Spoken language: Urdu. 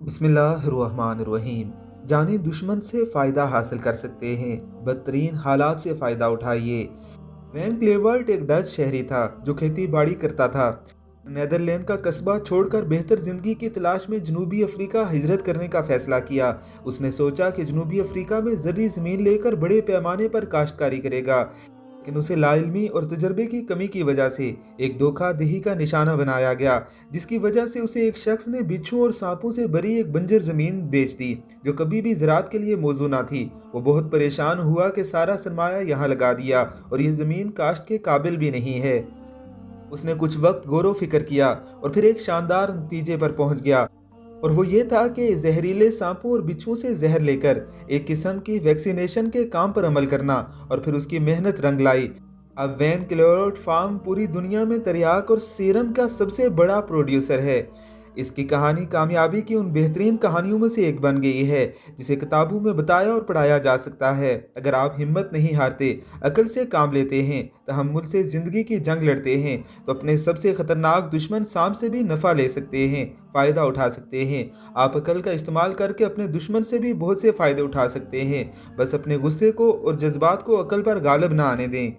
بسم اللہ الرحمن الرحیم۔ جانے دشمن سے فائدہ حاصل کر سکتے ہیں، بدترین حالات سے فائدہ اٹھائیے۔ وین کلیورٹ ایک ڈچ شہری تھا جو کھیتی باڑی کرتا تھا۔ نیدرلینڈ کا قصبہ چھوڑ کر بہتر زندگی کی تلاش میں جنوبی افریقہ ہجرت کرنے کا فیصلہ کیا۔ اس نے سوچا کہ جنوبی افریقہ میں زرعی زمین لے کر بڑے پیمانے پر کاشتکاری کرے گا، لیکن اسے لا علمی اور تجربے کی کمی کی وجہ سے ایک دھوکہ دہی کا نشانہ بنایا گیا، جس کی وجہ سے اسے ایک شخص نے بچھو اور سانپوں سے بھری ایک بنجر زمین بیچ دی جو کبھی بھی زراعت کے لیے موزوں نہ تھی۔ وہ بہت پریشان ہوا کہ سارا سرمایہ یہاں لگا دیا اور یہ زمین کاشت کے قابل بھی نہیں ہے۔ اس نے کچھ وقت غور و فکر کیا اور پھر ایک شاندار نتیجے پر پہنچ گیا، اور وہ یہ تھا کہ زہریلے سانپوں اور بچھوؤں سے زہر لے کر ایک قسم کی ویکسینیشن کے کام پر عمل کرنا، اور پھر اس کی محنت رنگ لائی۔ اب وین کلیورٹ فارم پوری دنیا میں تریاک اور سیرم کا سب سے بڑا پروڈیوسر ہے۔ اس کی کہانی کامیابی کی ان بہترین کہانیوں میں سے ایک بن گئی ہے جسے کتابوں میں بتایا اور پڑھایا جا سکتا ہے۔ اگر آپ ہمت نہیں ہارتے، عقل سے کام لیتے ہیں، تحمل سے زندگی کی جنگ لڑتے ہیں، تو اپنے سب سے خطرناک دشمن سانپ سے بھی نفع لے سکتے ہیں، فائدہ اٹھا سکتے ہیں۔ آپ عقل کا استعمال کر کے اپنے دشمن سے بھی بہت سے فائدے اٹھا سکتے ہیں، بس اپنے غصے کو اور جذبات کو عقل پر غالب نہ آنے دیں۔